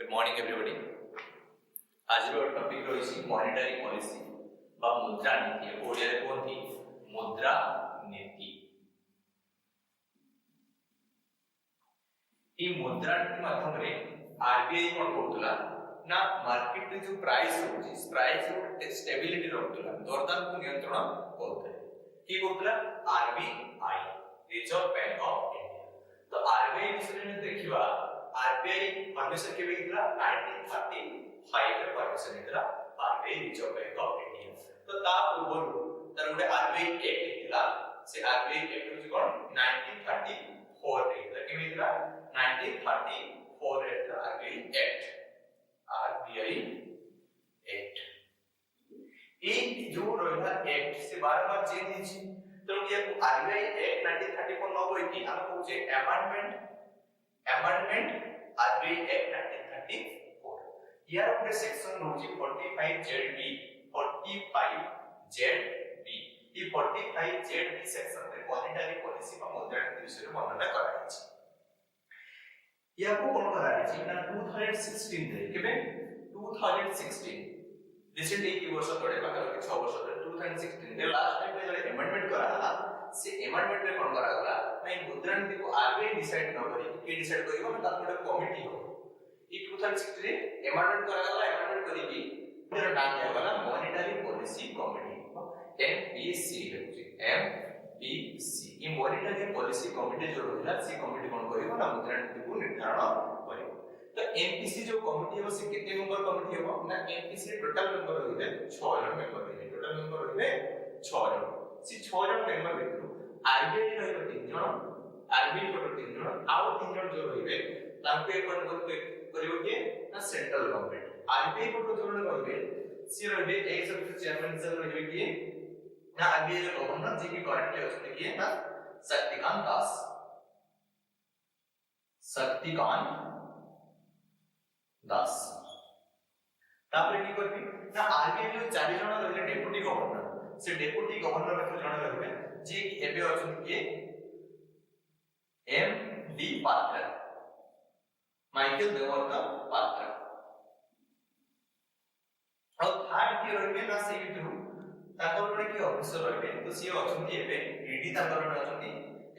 Good morning everybody. आज topic रही monetary policy बा मुद्रा नीति ओडिया रे कोनथी मुद्रा नीति। ई मुद्रा नीति माध्यम रे आरबीआई कोन करतला ना मार्केट रे जो प्राइस होची प्राइस रो स्टेबिलिटी रखतला दरदाम को नियंत्रण करतला। की Kartala RBI reserve bank of India. तो आरबीआई विषय में देखिबा आरबीआई परमिशन के बेइतला 1935 रे परमिशन इतला RBI reserve bank of India. तो ता पूर्व तर गुटे आरबीआई एक्ट इतला से आरबीआई एक्ट होची कोन 1934 रे इतला के इतला 1934 रे इतला आरबीआई एक्ट ए जो रहला एक्ट से बार-बार चेंज हिची। तो ये आरबीआई एक्ट 1934 न होई कि हम कहू छे amendment RBI Act 1934 यार ଗୋଟେ ସେକ୍ସନ ରହୁଛି 45ZB 45ZB ಈ 45ZB ସେକ୍ସନ ରେ ମନିଟାରୀ ପଲିସି ବା ମୁଦ୍ରାନୀତି ବିଷୟରେ ବର୍ଣ୍ଣନା କରାଯାଇଛି। याको कोन କରାଯାଇଛି ନା 2016 ରେ କେବେ 2016 ରିସେଣ୍ଟली की वर्ष तळे पाखा 6 वर्ष तळे 2016 रे लास्ट टाइम रे जळे अमेंडमेंट कराला से अमेंडमेंट रे कोन करागला नै मुद्रानीति को आरबीआई डिसाइड न करी के डिसाइड करिवो ना ताको कमिटी हो ई 2016 रे अमेंडमेंट करागला अमेंडमेंट करी की तेरा नाम दियागला मॉनेटरी पॉलिसी कमिटी एमपीसी हेउची एमपीसी ई मॉनेटरी पॉलिसी कमिटी जो रहला से कमिटी कोन करिवो ना मुद्रानीति को निर्धारण करिवो। तो एमपीसी जो कमिटी हो से केते मेंबर कमिटी हो ना एमपीसी टोटल मेंबर होइबे 6 जन मेंबर होइबे टोटल मेंबर होइबे 6 जन से 6 जन मेंबर भितरु आरबीआई रहइबे 3 जन आरबीआई को 3 जन आउ 3 जन जो रहइबे तांको अपन करिवो के ना सेंट्रल गवर्नमेंट आरबीआई को जो जन रहइबे से रहइबे एक सब चेयरमैन सर रहइबे के ना आरबीआई रे गवर्नर जे की करंटली अछते के ना शक्तिकांत दास तापर की करबी ना आरबीआई जो 4 जन रहले डेप्यूटी गवर्नर से डेप्यूटी गवर्नर रे जन रहबे जे की एबे अछन के एम डी पात्र माइकल देवता पात्र और थर्ड की रहबे ना से भितरु ताकर रे की ऑफिसर रहबे तो से अछन के एबे ईडी ताकर रे अछन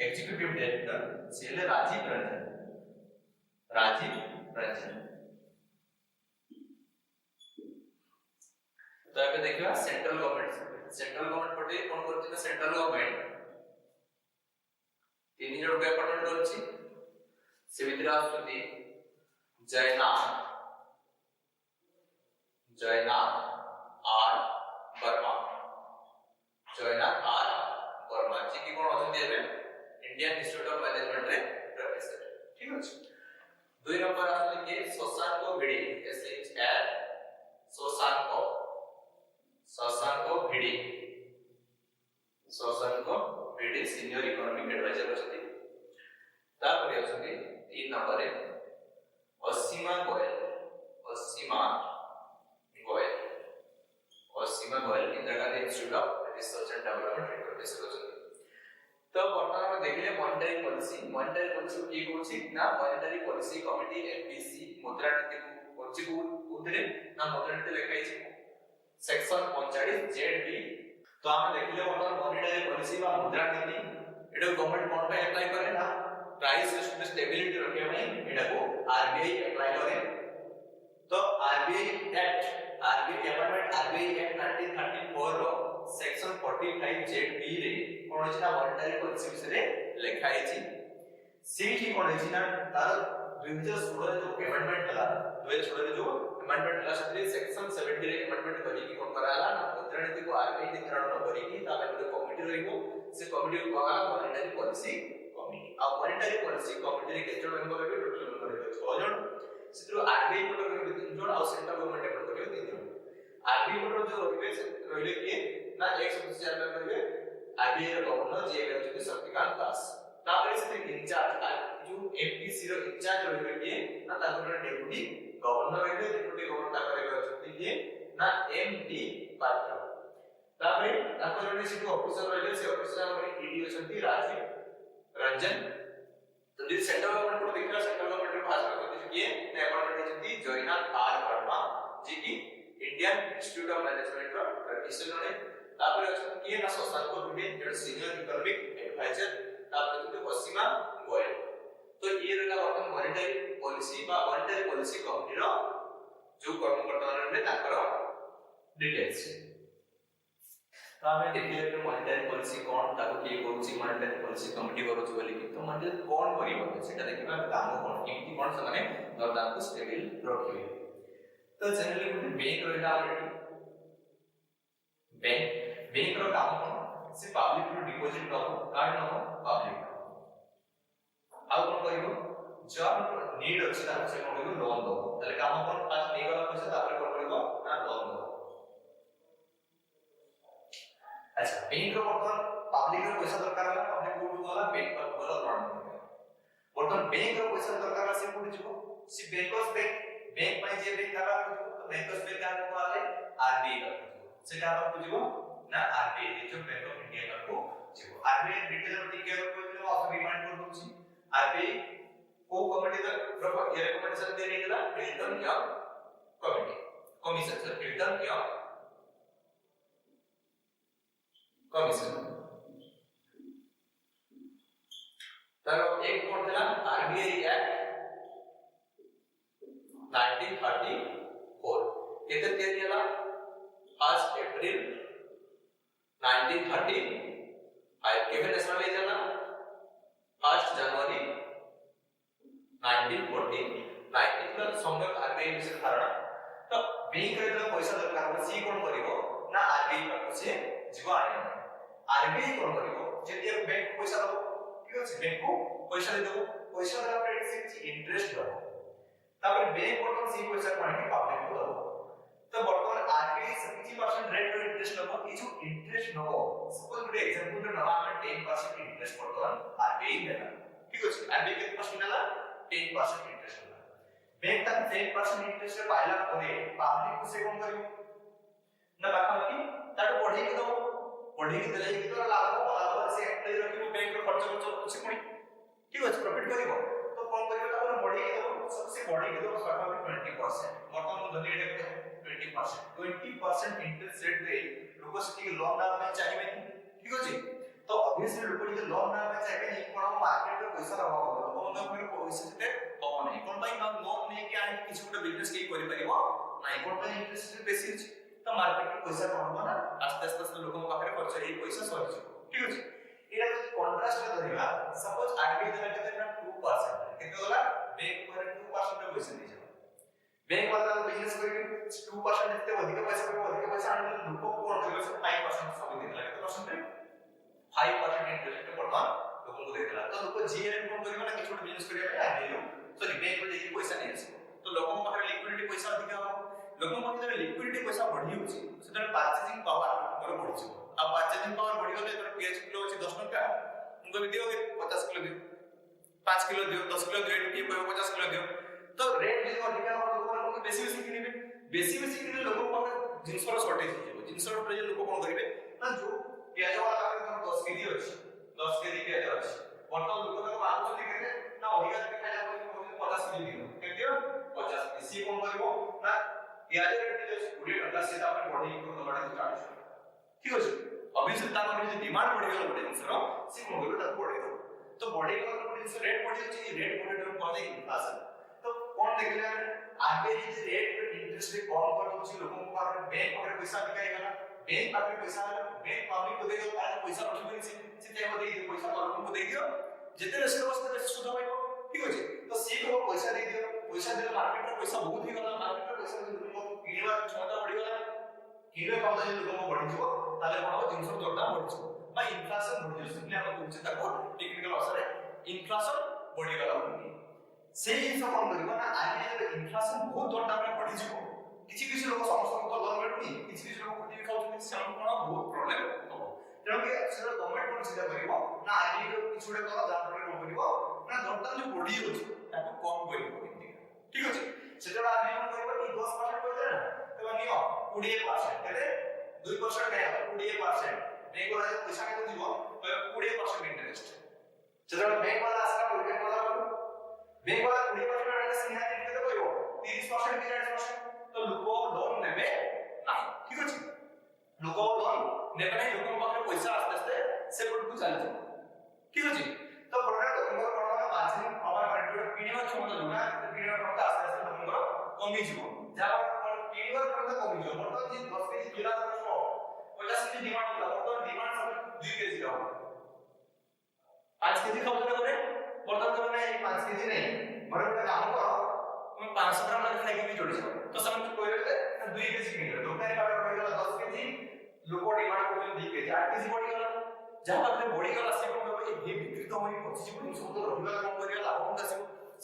एग्जीक्यूटिव डायरेक्टर सेले राजीव रंजन तो ଏବେ ଦେଖିବା सेंट्रल गवर्नमेंट पटे कोन करछि ना सेंट्रल गवर्नमेंट तीन जण के अपॉइंटमेंट करछि से भितर आछथि जयनाथ आर वर्मा जी की कोन अछथि एबे इंडियन इंस्टीट्यूट ऑफ मैनेजमेंट रे प्रोफेसर। ठीक अछि। 2 नंबर आछथि के Shashank Bhide SHR Shashank Bhide senior economic adviser अछथि। तापर अछथि 3 नंबर रे Ashima Goyal Indira Gandhi Institute of Research and Development professor अछथि। तो वर्तमान में देखिले मॉनेटरी पॉलिसी की कोछि ना मॉनेटरी पॉलिसी कमिटी एमपीसी मुद्रानीति कोछि उधरे ना मुद्रानीति लिखाई छै सेक्शन 45 जेडबी। तो हम देखिले वर्तमान मॉनेटरी पॉलिसी बा मुद्रानीति एडो गवर्नमेंट कोन पे अप्लाई करे ना प्राइस स्टेबिलिटी रखे में एडा को आरबीआई अप्लाई करे। तो आरबीआई अमेंडमेंट आरबीआई एक्ट 1934 रो सेक्शन 45 जेडबी रे कोन अछि ना मॉनेटरी पॉलिसी विषय लिखाई छै सेठी कोन अछि ना तार 2016 जो अमेंडमेंट हला 2016 जो अमेंडमेंट हला सत्री सेक्शन 70 रे अमेंडमेंट करी की कोन कराला ना मुद्रानीति को आरबीआई निर्धारण न करी की ताबे गोटे कमिटी रहिबो से कमिटी को कहा मॉनेटरी पॉलिसी कमिटी। आ मॉनेटरी पॉलिसी कमिटी रे केते मेंबर हेबे टोटल मेंबर हेबे 6 जन सेतरो आरबीआई को हेबे 3 जन आ सेंट्रल गवर्नमेंट हेबे 3 जन। आरबीआई को जो रहिबे के ना एक सदस्य चेयरमैन हेबे आरबीआई रे गवर्नर जे हेबे अछि शक्तिकांत दास। तापर से इंचार्ज जो एमपीसी रो इंचार्ज रहबे के ना ताकर डेप्यूटी गवर्नर हेबे डेप्यूटी गवर्नर ताकर हेबे अछि के ना एमडी पात्र। तापर ताकर रे सिटी ऑफिसर रहबे से ऑफिसर हमर ईडी अछि राजीव रंजन। तो जे सेंट्रल गवर्नमेंट को देखिला सेंट्रल गवर्नमेंट रे भाषा करते किए ने अपॉइंटमेंट अछि जे कि इंडियन इंस्टीट्यूट ऑफ मैनेजमेंट रो प्रोफेसर ने तापर अछन के ना शशांक दुबे जे सीनियर इकोनॉमिक एडवाइजर तापर तो पश्चिमा गोयल तो ये रहला वर्तमान मॉनेटरी पॉलिसी बा मॉनेटरी पॉलिसी कंपनी रो जो कर्मकर्ता माने ताकर डिटेल्स तो हमें देखिले कि मॉनेटरी पॉलिसी कोन ताको के करूची मॉनेटरी पॉलिसी कमिटी करूची बोली कि तो मॉनेटरी कोन करिवो सेटा देखिबा काम कोन केमती कोन से माने दरदाम को स्टेबल रखिबे तो जनरली गुटे बैंक रहला बैंक रो काम कोन से पब्लिक रो डिपॉजिट नो कार्ड नो पब्लिक आ कोन करिवो जब नीड अछि ता से कोन करिवो लोन दो तले काम कोन पास नै गला पैसा तापर कोन करिवो ना लोन दो अच्छा बैंक रो बर्तन पब्लिक रो पैसा दरकार होला पब्लिक कोड वाला बैंक पर बोला लोन बर्तन बैंक रो पैसा दरकार होला से कोड जिवो से बैंक पाई जे बैंक दाबा तो बैंकर्स बैंक का वाले आरबीआई का से का आपको जिवो ना RBI reserve bank of India का जिवो आरबीआई डिटेल में के को जो आप रिमाइंड कर दूची आरबीआई को कमिटी रो ये रिकमेंडेशन दे रही है रिटर्न क्या कमिटी कमीशन सर रिटर्न क्या कमीशन तर एक कोड दिला आरबीआई एक्ट 1934 केते ते दिला 1 अप्रैल 1930 आय केवे नेशनलाइज झाला 1 जनवरी 1949 इतना संगत आरबीआई विषय धारणा तो बैंक रे जो पैसा दरकार हो सी कोन करिवो ना आरबीआई पाखु से जीवा आने आरबीआई कोन करिवो जेति एक बैंक को पैसा दो ठीक अछि बैंक को पैसा दे दो पैसा दला पर से इंटरेस्ट दो तापर बैंक बर्तन सी पैसा कोन के पब्लिक को दो तो बर्तन आरबीआई 60% रेट रो इंटरेस्ट नो ई जो इंटरेस्ट नो सपोज गुड एग्जांपल रे नवा में 10% इंटरेस्ट बर्तन आरबीआई देला ठीक अछि आरबीआई के परसेंट देला 10% इंटरेस्ट देला बैंक तक 10% इंटरेस्ट रे पाइला परे पब्लिक को से कोन करिवो ना बाका कि ताको पढे के दो पढे के देले कि तो लाभ से अप्लाई रखिबो बैंक रो खर्च कुछ कोनी ठीक अछि प्रॉफिट करिवो तो कोन करिवो ताको पढे के दो सबसे पढे के दो स्वाभाविक 20% वर्तमान धनी एटे 20% इंटरेस्ट रेट रे लोग से लोन ना में चाहिए ठीक अछि तो ऑब्वियसली लोग जे लोन ना में चाहिए नहीं कोन मार्केट रे पैसा रहो तो कोन मेरे पैसा से कम नहीं कोन भाई लोन ने के आनी किछु गोटे बिजनेस के करि परिबो नहीं कोन भाई इंटरेस्ट रेट बेसी अछि तो मार्केट रे पैसा कम हो ना आस्ते आस्ते लोगों पाखरे खर्च हे पैसा सरी छ ठीक अछि एटा जो कंट्रास्ट में धरिबा सपोज आरबीआई देला केतना 2% केते गला बैंक पर 2% रे पैसा दे बैंक वाला बिजनेस करी 2% इतने अधिक पैसा आने लोग को कोन करियो से 5% सब दे देला केते परसेंट रे 5% इंटरेस्ट पड़ता लोगों को दे देला तो लोग जीएन कोन करियो ना कि छोटे बिजनेस करियो आ देयो सॉरी बैंक रे जे पैसा नहीं आसी तो लोगों को पाखरे लिक्विडिटी पैसा अधिक हो लोगों को पाखरे लिक्विडिटी पैसा बढ़ी होची सेटा परचेजिंग पावर हमर बढ़ी छ अब परचेजिंग पावर बढ़ी गले तो पीएच किलो अछि 10 टका उनको भी दियो 50 किलो दियो 5 किलो दियो 10 किलो दियो ये 50 किलो दियो तो रेट जो अधिक हो लोग बेसी किनिबे बेसी किने लोग पाखरे जिंस रो शॉर्टेज हो जिंस रो प्रेज लोग कोन करिवे ना जो प्याज वाला पाखरे 10 केजी अछि 10 केजी प्याज अछि वर्तमान लोग का मांग केते ना अधिक खाइला बोली 50 केजी दियो केते 50 केजी कोन करिवो ना प्याज रेट जो 20 टका से आपण बढ़ी को दबाडा स्टार्ट ठीक अछि अभी से तापर जे डिमांड बढ़ी गेल गोटे जिंस रो से कोन करिवो ताको बढ़ी दो तो बढ़ी गेल गोटे जिंस रेट बढ़ी अछि रेट बढ़ी दो कोन इन्फ्लेशन तो कोन देखले आरबीआई जे रेट इंटरेस्ट रे कम कर दोछि लोगों को पाखरे बैंक पाखरे पैसा दिखाई गला बैंक पाखरे पैसा आला बैंक पब्लिक को देयो तारे पैसा रखिबे से चाहे दे दियो पैसा लोगों को दे दियो जेते रेस्ट बसते सुध पाइबो ठीक अछि तो सी को पैसा दे दियो पैसा देले मार्केट रे पैसा बहुत ही गला मार्केट रे पैसा लोगों को किनिबा क्षमता बढ़ी गला किने क्षमता जे लोगों को बढ़ी जिवो ताले कोन हो जिंस दरदाम बढ़ी जिवो बा इन्फ्लेशन बढ़ी जिवो सिंपली हम कहू ताको टेक्निकल भाषा रे इन्फ्लेशन बढ़ी गला बोली से जिंस कोन करिवो ना आगे जे इन्फ्लेशन बहुत दरदाम रे बढ़ी जिवो किछि लोग समस्त को लोन मिलुनी किछि लोग खटी खाउछन से हम कोन बहुत प्रॉब्लम हो तेणु कि से गवर्नमेंट कोन सीधा करिवो ना आगे किछि गोटे करा जान रे कोन करिवो ना दरदाम जो बढ़ी होछि ताको कम करिवो ठीक अछि सेटा आगे कोन करिवो ई 10% कहले ना तो नियो 20% केते 2% नै 20% बैंक वाला पैसा के दिबो तो 20% इंटरेस्ट सेटा बैंक वाला आसला बैंक वाला 20% आने से निहाती केते कहिवो 30% कि 40% तो तो लोक लोन नेबे नाही ठीक अछि लोक लोन नेबे नाही लोक पाखरे पैसा आस्ते आस्ते से को चल जाय ठीक अछि तो प्रोडक्ट तुमर कोन मार्जिन अवर कंट्रोल किनिवा क्षमता जोना किनिवा क्षमता आस्ते आस्ते तुमर कमी जिवो जा किनिवा क्षमता कमी जिवो मतलब जे 10 केजी केला दरसो 50 केजी डिमांड होला मतलब डिमांड सब 2 केजी रहबो 5 केजी खाउतरा करे बर्तन तो नहीं 5 केजी नहीं मोर गोटे काम करो तुम 500 ग्राम लगे खाई के जोड़ी जाओ तो समझ कोइले 2 केजी किलो दुकान का रही गला 10 केजी लोक डिमांड को 2 केजी 8 केजी बढ़ी गला जहां पाखरे बढ़ी गला से कोन हे बिक्री तो होई 25 कोन सब तो रहिबा कोन करिया लाभ कोन आसी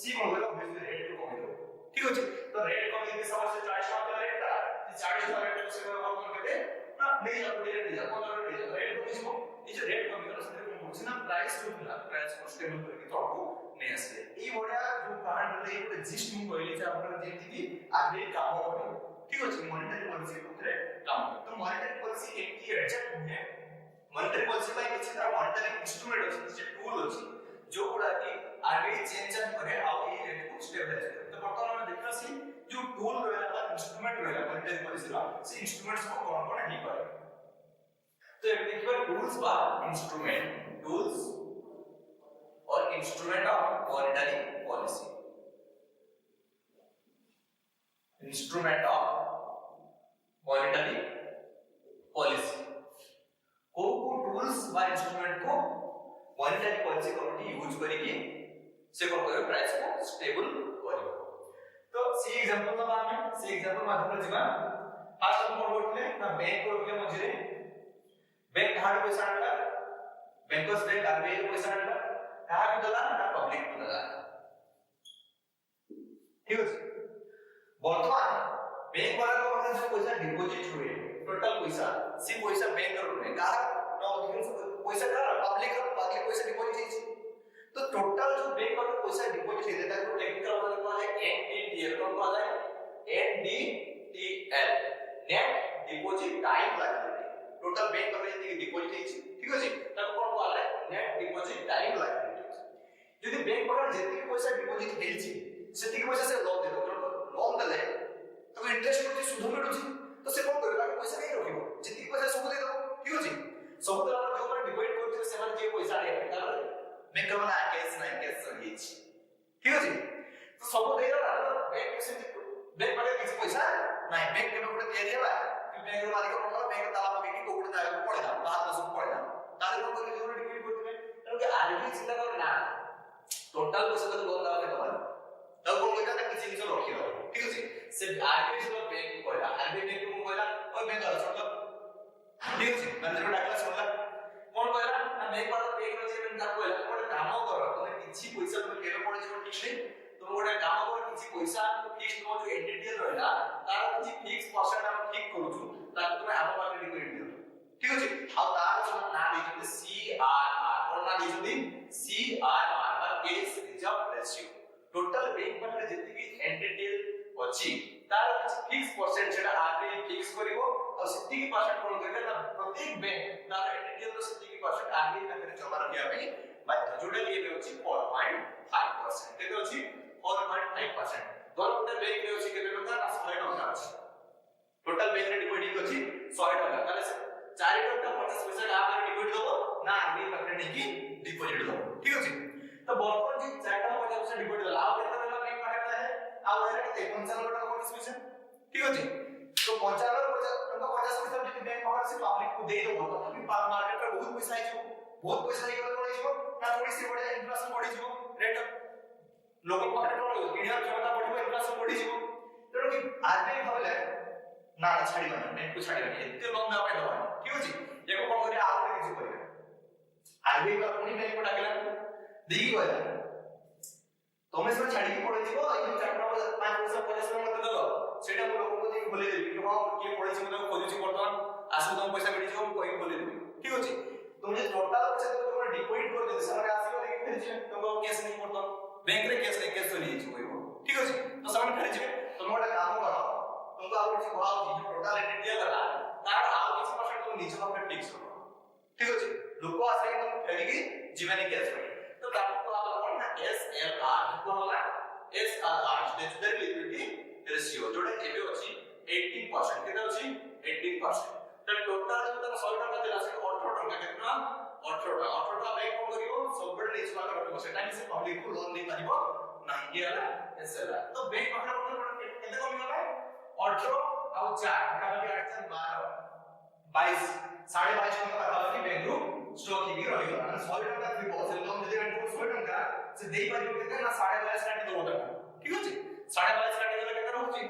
सी कोन गला बेस रेट को कमी दो ठीक अछि तो रेट कमी के समस्या 40 टका रेट ता 40 टका रेट से कोन करते ना नहीं जा कोई रेट जा 15 रेट जा रेट कमी जिवो ई जे रेट कमी गला से बुझिना प्राइस जो प्राइस को स्टेबल करके तळको नै आसे ई बढिया जो कहानी रे एक जिस्ट मु कहले जे आपण जेंति की आगे काम करे ठीक अछि मॉनेटरी पॉलिसी उतरे काम तो मॉनेटरी पॉलिसी एक की एजेंट है मॉनेटरी पॉलिसी बाय किछि तरह मॉनेटरी इंस्ट्रूमेंट अछि जे टूल अछि जो गुडा की आगे चेंज करे आ ई रेट को स्टेबलाइज करे तो वर्तमान में देखसी जो टूल रहला बा इंस्ट्रूमेंट रहला मॉनेटरी पॉलिसी रा से इंस्ट्रूमेंट्स को कोन कोन ही करे तो एक देखिबा टूल्स बा इंस्ट्रूमेंट टूल्स और instrument of monetary policy instrument of monetary policy को टूल्स बा इंस्ट्रूमेंट को मॉनेटरी पॉलिसी कमिटी यूज करके से को करे प्राइस को स्टेबल करियो तो सी एग्जांपल ना हमें सी एग्जांपल माध्यम जिबा फास्ट हम कोन करथले ना बैंक को रखले मझिरे बैंक हार्ड पैसा आनला बैंकर्स बैंक आरबीआई को पैसा आनला कहा भी दला ना पब्लिक को दला ठीक है वर्तमान बैंक वाला को मतलब जो पैसा डिपॉजिट हुए टोटल पैसा सी पैसा बैंक रो ने कहा ना पैसा का पब्लिक पैसा डिपॉजिट है तो टोटल जो बैंक वाला पैसा डिपॉजिट है देता है टेक्निकल मतलब कहा है एनडीटीएल कौन कहा है NDTL net deposit time liability total bank वाला जति डिपॉजिट है ठीक है तब कौन कहा है नेट डिपॉजिट टाइम लायबिलिटी यदि बैंक वाला जति पैसा डिपॉजिट हेलछि सेति पैसा से लोन दे दो लोन देले तो इंटरेस्ट होछि सुध मिलुछि तो से कोन करबा पैसा नहीं रखिबो जति पैसा सब दे दो ठीक अछि सब दला जो माने डिपॉजिट करथिले से माने जे पैसा रे तार बैंक वाला कैश नहीं कैश सही अछि ठीक अछि तो सब दे दला बैंक से बैंक वाला किछ पैसा नहीं बैंक के गोटे तैयारी होला कि बैंक रो मालिक कोन बैंक ताला पके कि कोन जागा पड़े ना बात में सब पड़े ना ताले कोन करके जो डिपॉजिट करथिले तो आरबी चिंता कर ना टोटल पैसा तो लोन दावा के दबानी तब कोन कहता है किसी जिनिस रखि दो ठीक अछि से आरबी से बैंक को कहला आरबी बैंक को कहला ओ बैंक वाला छोड़ ठीक अछि मैनेजर डाकला छोड़ला कोन कहला ना बैंक वाला बैंक रो जे बैंक कहला कोन काम करो तमे किछि पैसा तमे केबे पड़े जे ठीक नै तुम गोटे काम करो किछि पैसा फिक्स नो जो एनडीटीएल रहला तार किछि फिक्स परसेंट हम ठीक करूछु ताकि तुमे आम मार्केट डिपॉजिट दियो ठीक अछि आ तार जो ना दिजो सीआरआर कोन ना दिजो सीआरआर बा case reserve ratio total bank माने जति की एनडीटीएल अछि तार किछि फिक्स परसेंट जेटा आरबीआई फिक्स करिवो और 70% कोन करबे ना प्रत्येक बैंक तार एनडीटीएल रो 70% आरबीआई पाखरे जमा रखिया पे बाध्य जोडे एबे अछि 4.5% केते अछि 4.5% दोन गोटे बैंक रे अछि केते टका ना 100 टका अछि टोटल बैंक रे डिपॉजिट अछि 100 टका ताले 4 टका 50 पैसा का आगे डिपॉजिट दबो ना आरबीआई पाखरे नै की डिपॉजिट दबो ठीक अछि तो वर्तमान जी 4 टका 50 डिपॉजिट दला आ केते टका बैंक पाखरे है आ ओरे केते 55 टका 50 पैसा ठीक अछि तो 55 टका 50 पैसा जति बैंक पाखरे से पब्लिक को दे दबो तथापि मार्केट रे बहुत पैसा आइछो बहुत पैसा आइ गेल कोन आइछो ना थोड़ी सी बडे इन्फ्लेशन बढ़ी जिवो रेट लोक पाखरे कोन किनिया क्षमता बढ़िबो इन्फ्लेशन बढ़ी जिवो तेरो कि आरबीआई भाबले ना छाड़ी माने बैंक को छाड़ी माने एते लोन दबा दबा ठीक अछि एको कोन करे आ कोन किछ करे आरबीआई का कोनी बैंक को डाकला देई गला तमे से छाड़ी के पड़े जिवो ए 4 टका 5 पैसा 50 टका मत दलो सेटा मो लोक को देई बोले देबी कि हां के पड़े छि मते खोजि वर्तमान आसु तुम पैसा मिली जिवो कोई बोले देबी ठीक अछि तुमने टोटल पैसा तुम डिपॉजिट कर दे सारे आसीबो देखि फेर जे तुमको कैश नहीं पड़तो बैंक रे कैश नहीं कैश चली छि कोइबो ठीक अछि तो सामान फेर जे तुम गोटे काम करो तुमको आउ किछि भाव जे टोटल एनडीटीएल गला तार आउ किछि परसेंट तुम निज पाखरे फिक्स करो ठीक अछि लोक आसे तुम फेरिकी जीवनी कैश रे तो ताकू को आला कोन ना एसएलआर कोन होला एसएलआर स्टैट्यूटरी लिक्विडिटी रेशियो जोडे एबे अछि 18% केते अछि 18% त टोटल जो तार 100 टका देला से 18 टका केतना 18 टका बैंक कोन करियो सब बड निज वाला रखिबो सेटा से पब्लिक को लोन दे परिबो नाही के हला एसएलआर तो बैंक पाखरे केते कमी होला 18 ଆଉ 4 का भी 8 12 22 22.5 टका पाखरे बैंक रो स्टॉक ही रही गला 100 टका थिबो से लोन दे 100 टका से देई परिबो केते ना 22.5 काटी दो टका ठीक अछि 22.5 काटी देले केते रहउची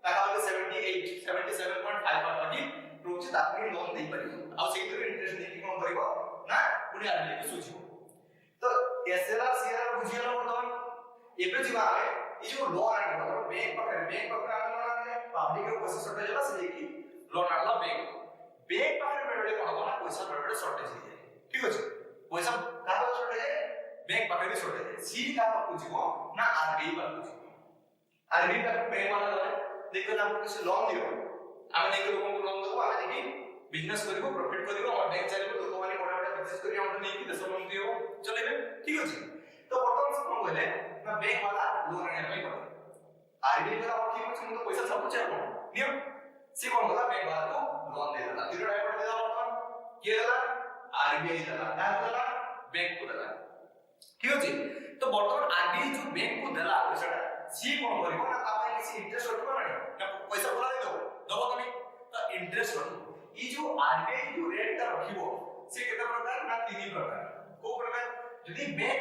ताका 78 77.5 पाखरे रोची ताकि लोन दे परिबो आ से इंटरेस्ट देकी कोन करिवो ना पुनी आरबीआई के सुझिवो तो एसएलआर सीआर बुझियला वर्तमान एबे जिबा ए जो लोन आने बैंक पाखरे आने पब्लिक रो पैसा शॉर्टेज होला से कि लोन आला बैंक पाखरे बेडे कोन होला पैसा बेडे शॉर्टेज हे ठीक अछि पैसा का शॉर्टेज बैंक पाखरे शॉर्टेज सी का बुझिवो ना आरबीआई पर बुझिवो आरबीआई पर बैंक वाला गले देखो ना हमको लोन दियो आमे नेके लोगन को लोन देबो आमे नेकी बिजनेस करिवो प्रॉफिट करिवो और बैंक चलिवो लोक माने बडा बडा बिजनेस करियो हम नेकी देश लोन दियो चलेबे ठीक अछि तो वर्तमान से कोन गले ना बैंक वाला लोन आने में पड़े आरबीआई वाला और ठीक अछि तो पैसा सब चाहिए कोन नियम से कोन गला बैंक वाला को लोन दे देला तीरो डायरेक्ट दे देला वर्तमान के देला आरबीआई देला का देला बैंक को देला ठीक अछि तो वर्तमान आरबीआई जो बैंक को देला पैसाटा सी कोन करिवो ना तापे किसी इंटरेस्ट रखबो ना पैसा बोला दे दबो तमे तो इंटरेस्ट रखबो ई जो आरबीआई जो रेट रखिबो से केते प्रकार ना तीन प्रकार को प्रकार जदी बैंक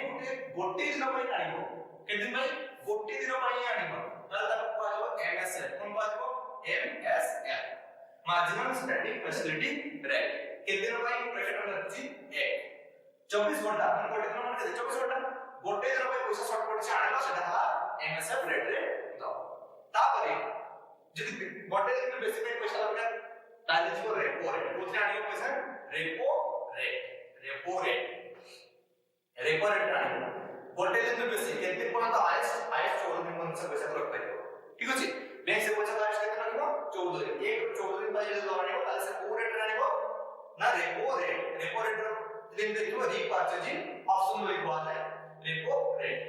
गोटे दिन पई आनिबो के दिन भाई गोटे दिन पई आनिबो ताले ताको कहजो एमएसएफ कोन कहजो MSF marginal standing facility rate के दिन पई प्रेफर करछि 1 24 घंटा मन गोटे दिन मन 24 घंटा गोटे दिन पई पैसा शॉर्ट पड़छि आनिबो सेटा एमएसएफ रेट रे दो तापरे जदी गोटे दिन बेसी पे पैसा लगे ताले जो रेपो रेट कोथि आनिबो पैसा रेपो रेट आनिबो गोटे दिन बेसी केते कोन तो हाईएस्ट 14 दिन मन से पैसा रख पाइबो ठीक अछि बैंक से पैसा हाईएस्ट केते रखबो 14 दिन एक 14 दिन पहिले जो आनिबो ताले से को रेट आनिबो ना रेपो रेट दिन देखिबो रीपर्चेजिंग ऑप्शन लिखवा जाय रेपो रेट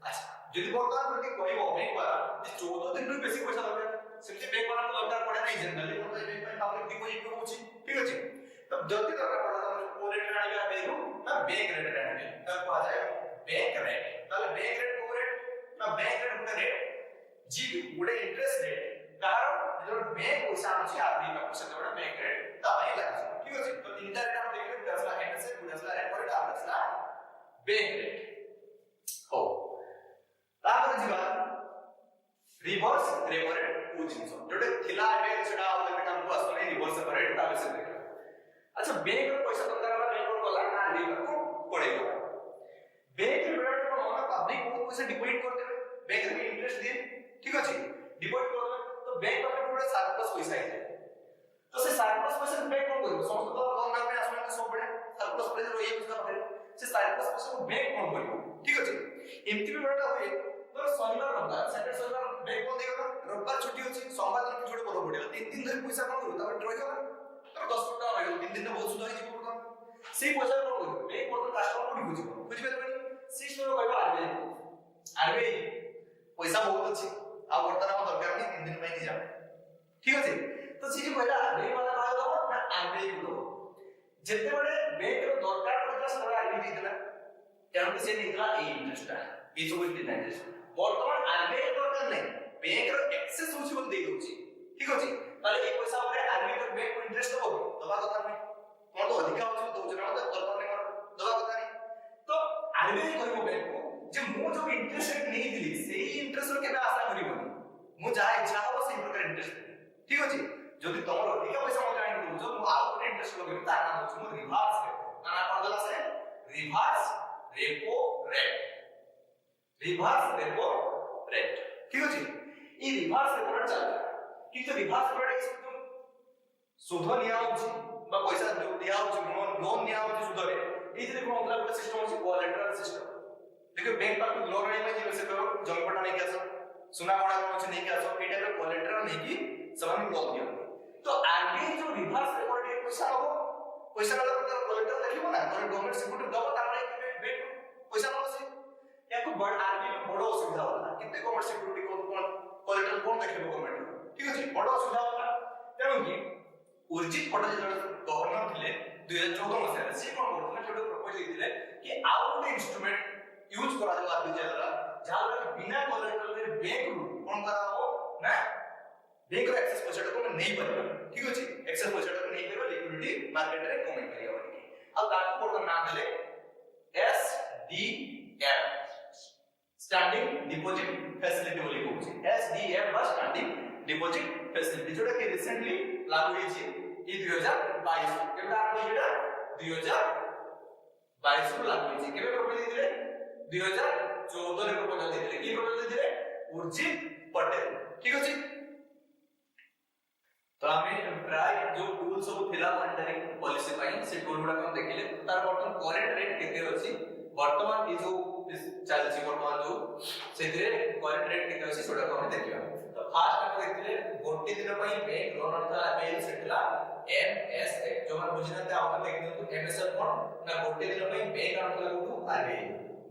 अच्छा जदी वर्तमान प्रति कहबो बैंक वाला जे 14 दिन बेसी पैसा लगे सेमति बैंक वाला को दरकार पड़े नै जनरली कोन बैंक में पब्लिक डिपॉजिट को होछि ठीक अछि तब जल्दी दरकार पड़े तो को रेट आनिबा बेरु ना बैंक रेट आनिबे तब आ जाए बैंक रेट ताले बैंक रेट को रेट ना बैंक रेट को रेट जी गुडे इंटरेस्ट रेट कारण जो बैंक पैसा अछि आरबीआई का पैसा जोड़ा बैंक रेट तबाई लागे ठीक अछि तो तीनटा रेट हम देखले दसला एमएसए दसला रेपो रेट आ दसला बैंक रेट हो तापर जिबा रिवर्स रेपो रेट को जिंस जोटे थिला एबे सेटा आ लेके हमको असले रिवर्स रेट ता बेसे देख अच्छा बैंक रो पैसा दरकार वाला बैंक को गला ना बैंक को पड़ेगा बैंक रे बेटा को होना पब्लिक बहुत पैसा डिपॉजिट कर देबे बैंक रे इंटरेस्ट दे ठीक अछि डिपॉजिट कर देबे तो बैंक पाखरे पूरा सरप्लस पैसा है तो से सरप्लस पैसा बैंक कोन करिवो समस्त तो लोन में आसमान के सब बड़े सरप्लस पैसा रो ये पैसा पाखरे से सरप्लस पैसा को बैंक कोन करिवो ठीक अछि एमती भी बेटा होय तो शनिवार रविवार सैटरडे शनिवार बैंक को देगा रविवार छुट्टी अछि सोमवार दिन छोड़े बोलो पड़ेगा 3 दिन धरि पैसा कोन करू तब ड्रॉ करा तो 10 टका रहियो 3 दिन बहुत सुधा ही पड़ता से पैसा कोन करू बैंक को कस्टमर को बुझिबो बुझि पाबेनी से स्टोर कहबो आरबीआई पैसा बहुत अछि आ वर्तमान हम दरकार नहीं 3 दिन में नहीं जा ठीक अछि तो से पहला बैंक वाला का दबो ना आरबीआई को दबो जते बड़े बैंक रो दरकार पड़ला सब आरबीआई देला तेणु से निकला ए इंटरेस्ट ए सब इंटरेस्ट वर्तमान आरबीआई दरकार नहीं बैंक रो एक्सेस होछि बोल देइ दोछि ठीक अछि ताले ए पैसा ऊपर आरबीआई तो बैंक को इंटरेस्ट दबो दबा कथा नहीं कोन तो अधिका होछि दोछ ना दरकार नहीं दबा कथा नहीं तो आरबीआई कहबो बैंक को जे मु जो इंटरेस्ट रेट नहीं दिली सेही इंटरेस्ट रो केबे आशा करिबोनी मु जा इच्छा हो सेही प्रकार इंटरेस्ट ठीक अछि जदि तमर अधिका पैसा मु जानि दउ जो मु आउ कोन इंटरेस्ट लगेबी तार नाम होछि मु रिवर्स रेपो ना कोन दला से रिवर्स रेपो रेट ठीक अछि ई रिवर्स रेपो रेट चलता किंतु रिवर्स रेट इसको सुध निया होछि बा पैसा दिया होछि लोन निया होछि सुध रे ई जे कोन मतलब गोटे सिस्टम होछि कोलेटरल सिस्टम देखो बैंक पर लोन रे में जे से करो जमी पटा नहीं के सुना बड़ा कुछ नहीं के आसो एटा रे कोलेटरल नहीं की समान लोन दियो तो आरबीआई जो रिवर्स रेपो रेट पैसा वाला कोलेटरल देखिबो ना और गवर्नमेंट सिक्योरिटी दबो तारे बैंक पैसा नसे याको बड़ आरबीआई में बड़ो असुविधा होला किते गवर्नमेंट सिक्योरिटी को कोलेटरल कोन देखिबो गवर्नमेंट ठीक अछि बड़ो असुविधा होला ତେଣୁ କି ଉର୍ଜିତ ପଟେଲ ଯେତେବେଳେ ଗଭର୍ଣ୍ଣର ଥିଲେ 2014 ମସିହାରେ ସେ କଣ କରୁଥିଲେ ଗୋଟେ ପ୍ରପୋଜ ଦେଇଥିଲେ କି ଆଉ ଗୋଟେ ଇନଷ୍ଟ୍ରୁମେଣ୍ଟ ୟୁଜ କରାଯିବ ଆରବିଆଇ ଦ୍ୱାରା ଯାହା କି ବିନା କୋଲାଟରାଲ ରେ ବ୍ୟାଙ୍କ ରୁ କଣ କରାହବ ନା ବ୍ୟାଙ୍କ ର एक्सेस ପଇସାଟାକୁ ଆମେ ନେଇ ପାରିବା ଠିକ ଅଛି एक्सेस ପଇସାଟାକୁ ନେଇ ପାରିବା ଲିକ୍વિडिଟି ମାର୍କେଟ ରେ କମେଇ ପାରିବା ଆଉ ତାକୁ କୋड ନାଁ ଦେଲେ SDF स्टैंडिंग डिपॉजिट फैसिलिटी बोली कहूची SDF बा स्टैंडिंग डिपॉजिट फैसिलिटी जोटा कि रिसेंटली लागू होईची ई 2022 केबे लागू होईला 2022 को लागू होईची केबे प्रपोज दिले 2014 रे प्रपोज दिले की प्रपोज दिले उर्जित पटेल ठीक अछि तो हमें प्राय जो टूल सब थिला मॉनेटरी पॉलिसी पाई से टूल गुडा हम देखिले तार वर्तमान करंट रेट केते अछि वर्तमान ई जो चलछि वर्तमान जो सेतिरे करंट रेट केते अछि सोडा को हम देखिबा तो फास्ट हम देखिले गोटे दिन पई बैंक लोन था बेल सेटला MSF जो मन बुझिनते आउट लेख दिनु MSF कोन ना गोटे दिन पई बैंक आउट लागु आरबीआई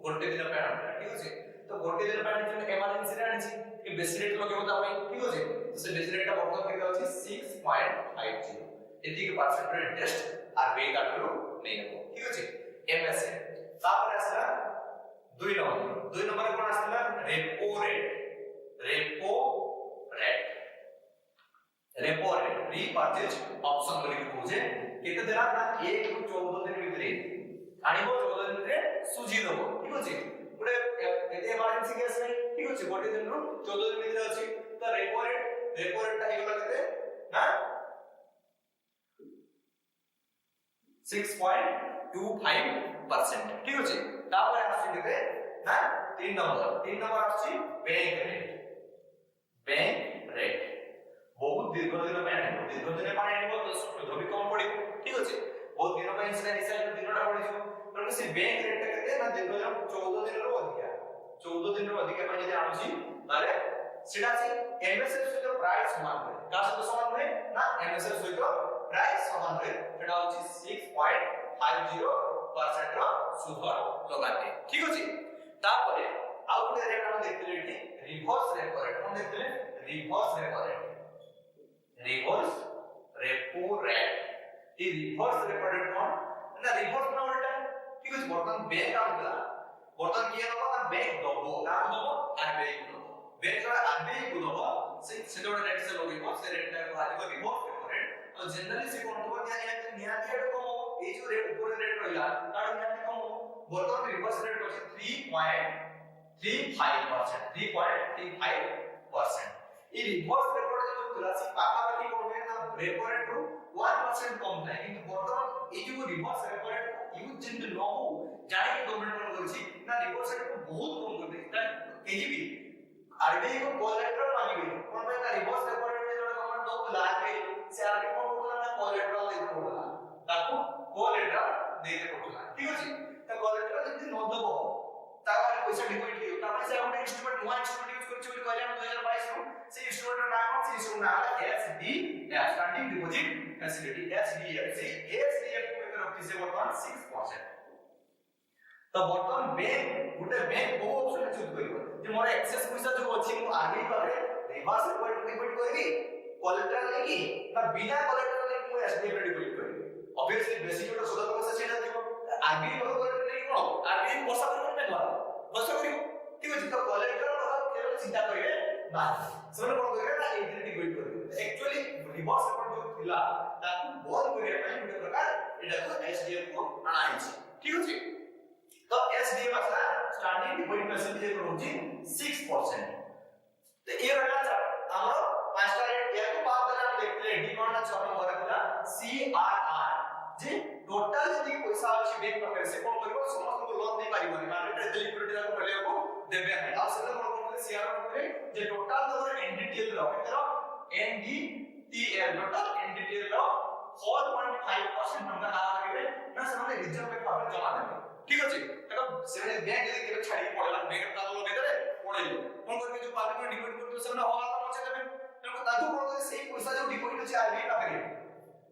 गोटे दिन पई आउट ठीक अछि तो गोटे दिन पई जो इमरजेंसी रे आनिछि कि बेसी रेट लगे होता पई ठीक अछि तो से बेसी रेट ता वर्तमान केते अछि 6.50 एति के परसेंट इंटरेस्ट आरबीआई काटलो नै नबो ठीक अछि MSF तापर आसला 2 नंबर कोन आसला रेपो रेट री परचेज ऑप्शन बोली कहूजे केते देला ना 1 ରୁ 14 दिन भितरे आनिबो 14 दिन भितरे सुझी दबो ठीक अछि गोटे एते इमरजेंसी केस नै ठीक अछि गोटे दिन रो 14 दिन भितरे अछि त रेपो रेट ता हेगला केते ना 6.25% ठीक अछि तापर आछि केते ना 3 नंबर आछि बैंक रेट बहुत दीर्घ दिन पे आनिबो दीर्घ दिन पे आनिबो तो सुध भी कम पड़िबो ठीक अछि बहुत दिन पे इसका हिसाब दिनटा पड़िजो तो से बैंक रेट केते ना दीर्घ दिन 14 दिन रो अधिका पे यदि आनुची ताले सेटा से एमएसएफ सहित प्राइस समान होय का सहित समान होय ना एमएसएफ सहित प्राइस समान होय सेटा होची 6.50% रो सुध लगाते ठीक अछि तापरे आउ गोटे रेट हम देखले एठी रिवर्स रेपो रेट हम देखले रिवर्स रेपो रेट ई रिवर्स रेपो रेट कोन ना रिवर्स ना उल्टा ठीक अछि वर्तमान बैंक आउटला वर्तमान किया होबा ना बैंक दबो ना दबो आरबीआई को दबो बैंक का आरबीआई को दबो से जोडा रेट से लगेबो से रेट ता को रिवर्स रेपो रेट और जनरली से कोन दबो नियाती रेट कम हो ए जो रेट ऊपर रेट रहिला तार नियाती कम हो वर्तमान रिवर्स रेट अछि 3.35% ई रिवर्स रेपो रेट जो तुलसी पाखा पाखी कोन ना रेपो रेट रो 1% कम था किंतु वर्तमान ए जो रिवर्स रेपो रेट यूज जिन न हो जाने के गवर्नमेंट कोन करछि ना रिवर्स रेट को बहुत कम कर देता केजीबी आरबीआई को कोलैटरल मांगी गई कोन भाई ना रिवर्स रेपो रेट जो गवर्नमेंट दो लागे से आरबीआई को बोला ना कोलैटरल दे बोला ताको कोलैटरल दे बोला ठीक अछि त कोलैटरल जति न दबो तापर पैसा डिपॉजिट लियो तापर से हम इंस्ट्रूमेंट नया इंस्ट्रूमेंट यूज करछि बोली कहले हम 2022 रो से इंस्ट्रूमेंट ना कोन से इंस्ट्रूमेंट ना SDF standing deposit facility SDF से SDF को केते रखि से वर्तमान 6% तो वर्तमान बैंक गुटे बैंक को ऑप्शन चूज करिवो जे मोर एक्सेस पैसा जो अछि मु आगे पारे रिवर्स डिपॉजिट करबी कोलैटरल लेकी ना बिना कोलैटरल लेकी मु SDF रे डिपॉजिट करबी ऑब्वियसली बेसिक जो सुद पैसा सेटा दिबो आरबीआई को कोलैटरल लेकी कोन आरबीआई पैसा करबो ना द्वारा पैसा करिवो ठीक अछि तो कोलैटरल କଥା केवल चिंता करिवे ना ସେମାନେ कोन करिवे ना एग्री डिपॉजिट करिवे एक्चुअली रिवर्स अकाउंट जो थिला ताकू बंद करिया ପାଇଁ ଗୋଟେ ପ୍ରକାର ଏଟାକୁ SDF को आणाइछि ठीक अछि तो SDF असला स्टैंडिंग डिपॉजिट फैसिलिटी जे रहउछि 6% तो ए रहला हमर पांचटा रेट याको बात देला हम देखले डी कोन 6 नंबर थिला CRR जे टोटल जति पैसा अछि बैंक पाखरे से कोन करबो समस्त को लोन दे पारिबो मार्केट रे लिक्विडिटी को पहिले को देबे है आ से कोन कोन CRR रे जे टोटल तोर NDTL रो केतरो NDTL टोटल NDTL रो 4.5% टंका आ लागे ना से रिजर्व बैंक पाखरे जमा देबे ठीक अछि देखो से बैंक जदी केबे छाडी पड़ला बैंक ता लगे देले पड़ेले कोन करके जो पार्टी में डिपॉजिट करतो से ना हवा मचे देबे तेको ताकू कोन करे से पैसा जो डिपॉजिट अछि आरबीआई पाखरे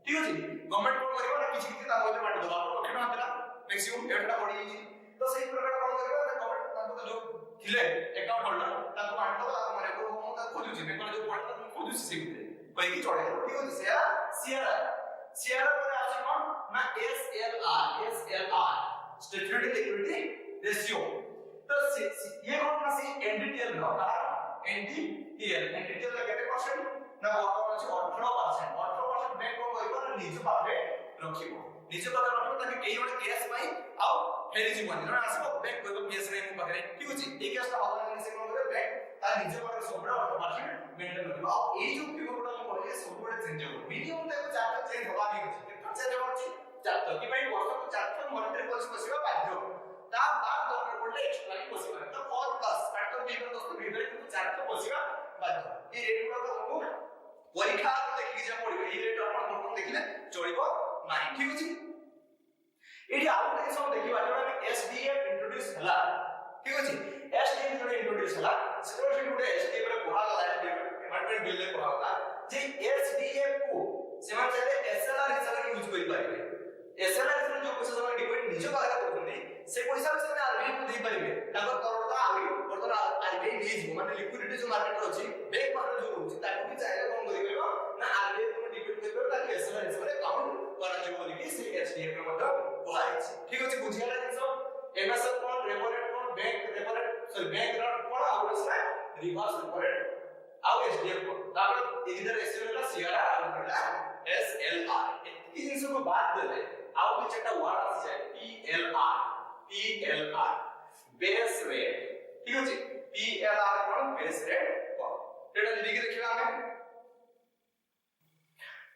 ठीक अछि गवर्नमेंट कोन करबो ना किछि किछि ता होते माटे दबा तो केना हतला मैक्सिमम एटा पड़ी छि तो सही प्रकार कोन करबो ना गवर्नमेंट ताकू तो जो थिले अकाउंट होल्डर ताकू माटे दबा ताकू मारे को हम ता खोजु छि बैंक जो पड़ता खोजु छि से କହିକି ଚଳେଇବ ଠିକ ଅଛି ସେୟା CRR ପରେ ଆସେ କଣ ନା SLR statutory liquidity ratio तो ये कौन ना सी NDTL रो का NDTL ला केते परसेंट ना वर्तमान अछि 18% बैंक कोन करबो ना निज पाखे रखिबो निज पाखे रखिबो ताकि केही ଗୋଟେ केस ପାଇଁ ଆଉ ଫେରି ଯିବନି जण आसीबो बैंक कहबो केस रे मु पाखे ठीक अछि ए केस ता हबो से कोन करे बैंक ता निज पाखे सबरा 18% मेंटेन करबो आ एई जो फिगर गुडा हम कहले सब गुडा चेंज हो मिनिमम ताको चार्ट चेंज होबा नी अछि केतना चेंज होछि चार्ट कि भाई वर्ष को चार्ट मॉनिटरी पॉलिसी बसिबा बाध्य ता बाद दरकार पड़ले एक्स्ट्रा ही बसिबा तो 4 प्लस फैक्टर बिगर दोस्त बिगर কিন্তু चार्ट बसिबा बाध्य ए रेट गुडा हमको परीक्षा देखि जा पड़िबो ए रेट आपण बर्तन देखिले चलिबो नाही ठीक अछि एठी आउ के सब देखिबा जेबा एसडीएफ इंट्रोड्यूस हला ठीक अछि एसडीएफ जो इंट्रोड्यूस हला सेतो से गुडे एसडीएफ रे कोहा गला एसडीएफ अमेंडमेंट बिल रे कोहा गला जे एसडीएफ को सेमान चाहे एसएलआर हिसाब यूज करि पारिबे एसएलआर हिसाब जो पैसा जमा डिपोजिट निज पाखा करथुनी से पैसा से आरबीआई को दे पारिबे ताको तरलता आउरी बर्तन आरबीआई ले जिवो माने लिक्विडिटी जो मार्केट रो अछि बैंक पाखा जो रहउछि ताको भी चाहे कोन करि परबो ना आरबीआई को डिपोजिट करि परबो ताकि एसएलआर हिसाब रे काउंट करा जिवो लिखि से एसडीएफ रे मत कोहा अछि ठीक अछि बुझियाला जिंस एमएसएफ कोन रेपो रेट कोन bank repo rate sorry bank rate कोन आउर से रिवर्स रेपो रेट आउ एसडीएफ कोन तापर इधर एसएलआर सीआरआर आउर एसएलआर एति जिंस को बात देले आउ भी चटा वर्ड आसी जाय पीएलआर बेस रेट ठीक अछि पीएलआर कोन बेस रेट कोन एटा लिखि देखिबा हमें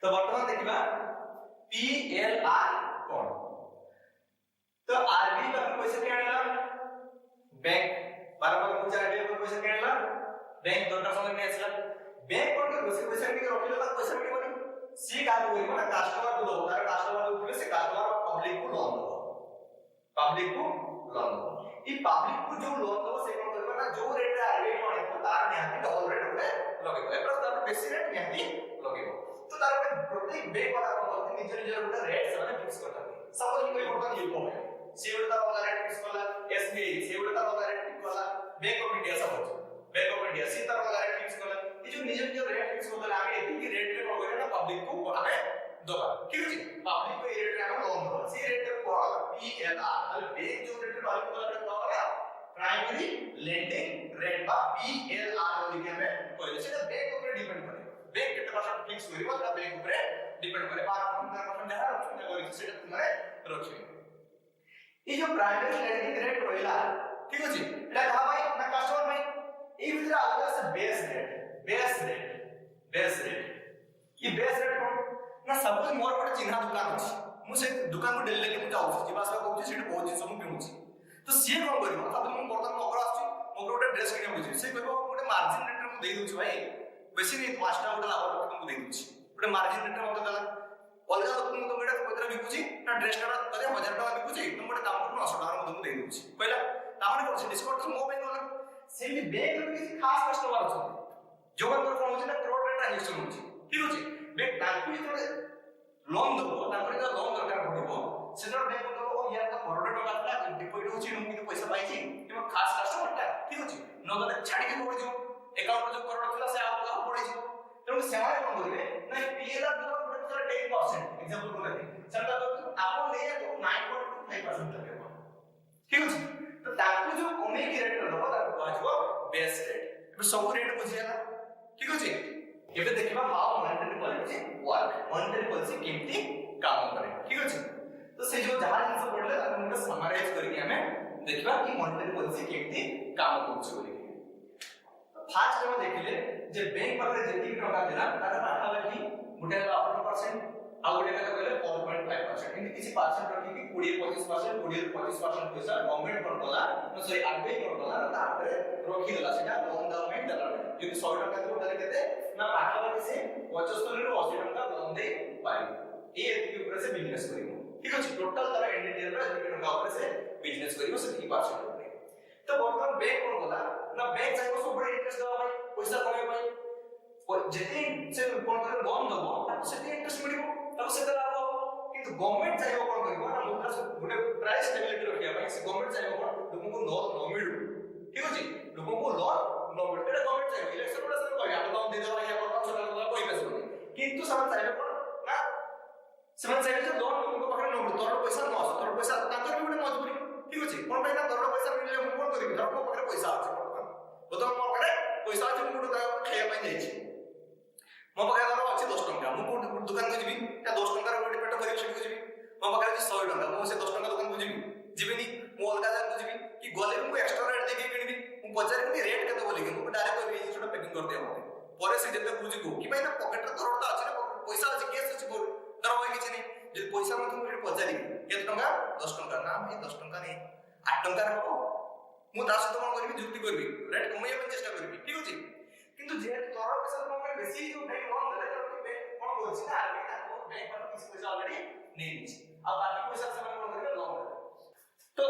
तो वर्तमान देखिबा पीएलआर कोन तो आरबी का पैसा केणला बैंक बारबार को आरबी का पैसा केणला बैंक दरकार समय में आसला बैंक कोन के पैसा के रखिलो त पैसा मिलबनी सी का कोई माने कस्टमर को दो तार कस्टमर को से कस्टमर पब्लिक को लोन दो पब्लिक को लोन दो ई पब्लिक को जो लोन दो से कोन करबा ना जो रेट रे आरबीआई कोन है तार निहाती डबल रेट होते लगेबो प्लस तार बेसी रेट निहाती लगेबो तो तार प्रत्येक बैंक वाला कोन निज निज गोटे रेट से फिक्स करता सपोज कोई बर्तन यूको है सी गोटे तार अलग रेट फिक्स करला एसबीआई सी गोटे तार अलग रेट फिक्स करला bank of India suppose bank of India सी तार अलग रेट फिक्स करला ई जो निज निज रेट फिक्स करला आगे एती रेट रे कोन करे ना पब्लिक को हमें दबा ठीक अछि पब्लिक को रेट रे हम लोन दबा सी रेट रे को पीएलआर मतलब बैंक जो रेट रे पब्लिक को रेट दबा प्राइमरी लेंडिंग रेट बा पीएलआर लिखे हमें कहले सेटा बैंक ऊपर डिपेंड करे बैंक केते परसेंट फिक्स करिवो ता बैंक ऊपर डिपेंड करे 12% जहां रखुन करि सेटा तुमरे रखिबे ई जो प्राइमरी लेंडिंग रेट रहला ठीक अछि एटा कहा भाई ना कस्टमर भाई ई भीतर अलग से बेस रेट ई बेस रेट कोन ना सपोज मोर गोटे चिन्हा दुकान अछि मु से दुकान को डेली लेके जाउछि जिबास कहउछि सेठी बहुत जिंस मु किनुछि तो सी कोन करिवो तब मु बर्तन मगर आछि मगर गोटे ड्रेस किने बुझि से कहबो गोटे मार्जिन रेट मु देइ दुछि भाई बेसी नहीं 5 टा गोटे लाभ तुमको देइ दुछि गोटे मार्जिन रेट मते दला अलगा लोक मु तो बेटा पत्र बिकुछि ना ड्रेस टा तले 1000 टका बिकुछि तुम गोटे दाम को 900 टका मते देइ दुछि पहिला तामाने कोन डिस्काउंट मो पे गला से भी बैंक रे किसी खास कस्टमर अछि जो मन कोन होछि ना करोड़ रे ट्रांजैक्शन होछि ठीक अछि बैंक ताकि थोड़े लोन दबो तापर जो लोन दरकार पड़िबो सेटर बैंक दबो ओ यार तो करोड़ टका ला डिपॉजिट होछि नु कि पैसा पाइछि कि खास कस्टमर ता ठीक अछि नगद छाडी के पड़ जो अकाउंट जो करोड़ थिला से आप का पड़ जो तेणु सेमाने कोन करिवे ना पीएलआर दबो गोटे 10% एग्जांपल को लेते सरकार तो आपन ले तो 9.25% तक ठीक अछि तो ताकू जो कमे की रेट दबो ताकू कहजो बेस रेट अब सब रेट बुझियाला ठीक अछि एबे देखिबा how monetary policy work monetary policy केमती काम करे ठीक अछि तो से जो जहां जिंस पडले ताकू हमके समराइज करके हमें देखिबा कि मॉनेटरी पॉलिसी केमती काम करछ बोली फास्ट में देखिले जे बैंक पर जेति टका दिला तार पाखा बाकी गुटे 18% आ गुटे कत कहले 4.5% इनके किसी परसेंट रखी कि 20-25% 20-25% पैसा गवर्नमेंट कर दला न सॉरी आरबीआई कर दला न तापर रखी दला सेटा लोन गवर्नमेंट दला यदि 100 टका तो दले केते ना पाखा बाकी से 75 ରୁ 80 टका लोन दे पाई ए एति ऊपर से बिजनेस करिवो ठीक अछि टोटल तार एनडीटीएल रे एति टका ऊपर से बिजनेस करिवो से 30% ऊपर तो वर्तमान बैंक कोन गला ना बैंक चाहे सब बड़े इंटरेस्ट दवा भाई पैसा कमे भाई और जेति से कोन करे लोन दबो ताको सेति इंटरेस्ट मिलिबो ताको सेते लाभ हो किंतु गवर्नमेंट चाहे कोन करिवो ना मुद्रा से गुटे प्राइस स्टेबिलिटी रखिया भाई से गवर्नमेंट चाहे कोन लोगों को लोन न मिलु ठीक अछि लोगों को लोन न मिलु एटा गवर्नमेंट चाहे इलेक्शन रे से कहया हम लोन दे देबा या कोन सरकार को कोई पैसा नहीं କିନ୍ତୁ ସେମାନେ ଚାହିଁବେ କଣ ନା ସେମାନେ ଚାହିଁବେ ଯେ ଲୋନ ଲୋକଙ୍କ ପାଖରେ ନ ମିଳୁ ତୋର ପଇସା ନ ଆସୁ ତୋର ପଇସା ତାଙ୍କର ବି ଗୋଟେ ମଜବୁରି ଠିକ ଅଛି କଣ ପାଇଁ ନା ତୋର ପଇସା ମିଳିଲେ ମୁଁ କଣ କରିବି ଧର ମୋ ପାଖରେ ପଇସା ଅଛି ବର୍ତ୍ତମାନ ମୋ ପାଖରେ ପଇସା ଅଛି ମୁଁ ଗୋଟେ ଖାଇବା ପାଇଁ ଯାଇଛି ମୋ ପାଖରେ ଧର ଅଛି 10 ଟଙ୍କା ମୁଁ କୋଉ ଦୋକାନକୁ ଯିବି ତା 10 ଟଙ୍କାର ଗୋଟେ ପେଟ କରିବି ସେଠିକୁ ଯିବି ମୋ ପାଖରେ ଅଛି 100 ଟଙ୍କା ମୁଁ ସେ 10 ଟଙ୍କା ଦୋକାନକୁ ଯିବିନି ମୁଁ ଅଲଗା ଜାଗାକୁ ଯିବି କି ଗଲେ ମୁଁ ଏକ୍ସଟ୍ରା ରେଟ୍ ଦେଇକି କିଣିବି ମୁଁ ପଚାରିବି ରେଟ୍ କେତେ ବୋଲି ମୁଁ ଡାଇରେକ୍ଟ କହିବି ଏଇ ଜିନିଷଟା ପ୍ୟାକିଂ କରିଦିଅ ମୋତେ ପରେ ସେ ଯେତେ ବୁଝି କହୁ କି ପାଇଁ ନା ପକେଟରେ ତୋରଟା ଅଛି ନା ପଇସା ଅଛି କେସ୍ ଅଛି ଧର ଭାଇ କିଛି ନାହିଁ ଯଦି ପଇସା ମଧ୍ୟ ମୁଁ ପଚାରିବି କେତେ ଟଙ୍କା 10 ଟଙ୍କା ନା ଭାଇ 10 ଟଙ୍କା ନାହିଁ 8 ଟଙ୍କାରେ ହବ ମୁଁ ତା ସହିତ କଣ କରିବି ଯୁକ୍ତି କରିବି ରେଟ୍ କମେଇବା ପାଇଁ ଚେଷ୍ଟା କରିବି ଠିକ ଅଛି କିନ୍ତୁ ଯେହେତୁ ତୋର ପଇସା କମ ବେଶୀ ଯୋଉ ବ୍ୟାଙ୍କ ଲୋନ ଦେଲେ ତ ବ୍ୟାଙ୍କ କଣ କରୁଛି ନା ଆରବିଆଇ ତାକୁ ବ୍ୟାଙ୍କ ପାଖରୁ କିଛି ପଇସା ଅଲରେଡି ନେଇଛି ଆଉ ବାକି ପଇସା ସେମାନେ କଣ କରିବେ ଲୋନ ଦେବେ तो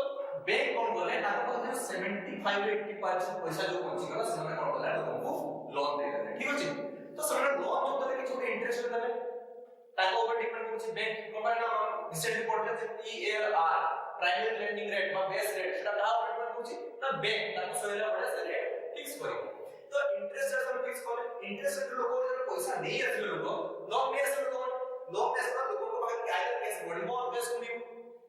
बैंक कौन बोले ना तो 75 80% पैसा जो पहुंची गला ସେମାନେ କଣ କଲେ ଲୋକଙ୍କୁ ଲୋन ଦେଇଦେଲେ ଠିକ ଅଛି ତ ସେମାନେ ଲୋନ ଯୋଉ ଦେଲେ କିଛି ଗୋଟେ ଇଣ୍ଟରେଷ୍ଟ ଦେଲେ ତାଙ୍କ ଉପରେ ଡିପେଣ୍ଡ କରୁଛି बैंक कंपनी ରିସେଣ୍ଟଲି ପଢିଲେ ଯେ PLR ପ୍ରାଇମେରୀ ଲେଣ୍ଡିଂ ରେଟ୍ ବା ବେସ୍ ରେଟ୍ ସେଟା କାହା ଉପରେ ଡିପେଣ୍ଡ କରୁଛି ନା बैंक ତାକୁ ସହିଲା ଭଳିଆ ସେ ରେଟ୍ ଫିକ୍ସ କରିବ ତ ଇଣ୍ଟରେଷ୍ଟ ରେଟ୍ ଫିକ୍ସ କଲେ ଇଣ୍ଟରେଷ୍ଟ ରେଟ୍ ଲୋକ ଯେତେବେଳେ ପଇସା ନେଇ ଆସିଲେ ଲୋକ ଲୋନ ନେଇ ଆସିଲେ ଲୋନ ନେଇ ଆସିଲେ ଲୋକଙ୍କ ପାଖରେ ଆଇଦର କେସ୍ ବଢିବ ଅର କେସ୍ କମିବ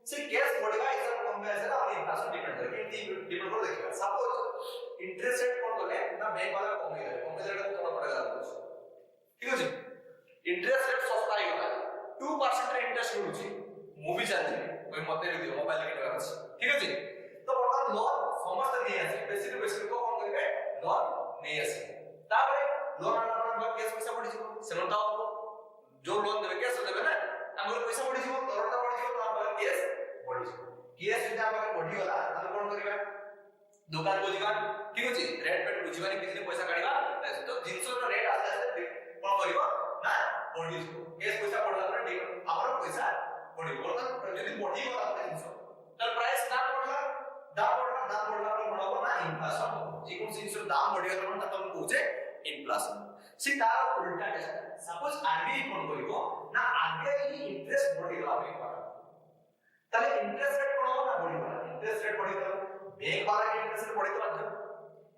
से केस बढ़ेगा एग्जाम कंपेरिजन और इन्फ्लेशन डिपेंड करेगा कि डिपेंड कर देखिए सपोज इंटरेस्ट रेट कोन बोले ना बैंक वाला कम रेट को थोड़ा पड़ेगा ठीक है जी इंटरेस्ट रेट सस्ता ही होगा 2% रे इंटरेस्ट मिलुची मूवी चल जे कोई मते रे दियो मोबाइल के करछ ठीक है जी तो बर्तमान लोन समस्त नहीं आसे बेसिकली को कोन करबे लोन नहीं आसे तापरे लोन आना केस पैसा पड़ी जिवो सेमन तो जो लोन देबे केस देबे ना हमर पैसा पड़ी जिवो दरटा पड़ी जिवो तो हमर केस केस যদি আমাকে বডি গলা তাহলে কোন করিবা দোকান को ଯିବା ঠিক ଅଛି ରେଟ୍ পেট ବୁଝିବାନି କିଛି ପଇସା କାଢିବା ତ ଜିନିଷର ରେଟ୍ ଆସ୍ତେ ଆସ୍ତେ କୋନ କରିବ ନା ବଢି ଯିବ କେସ୍ ପଇସା ବଢିଲା ପରେ ଆମର ପଇସା ବଢିବ ବର୍ତ୍ତମାନ ଯଦି ବଢି ଗଲା ଆପଣ ଜିନିଷ ତାର ପ୍ରାଇସ୍ ଦାମ ବଢିଲା କୋନ ହବ ନା ଇନଫ୍ଲେସନ ଯେ କୋन ଜିନିଷର ଦାମ ବଢି ଗଲା ମାନେ ତାକୁ କହୁଛେ ଇନଫ୍ଲେସନ ସେ ତାର ଉଲ୍ଟା କେସ୍ ସପୋଜ आरबीआई कोन କରିବ ନା आरबीआई इंटरेस्ट बढी गला बैंक वाला তাহলে इंटरेस्ट रेट कोन होना बढ़ी गला इंटरेस्ट रेट बढ़ी गला बैंक वाला के इंटरेस्ट रेट बढ़ी गला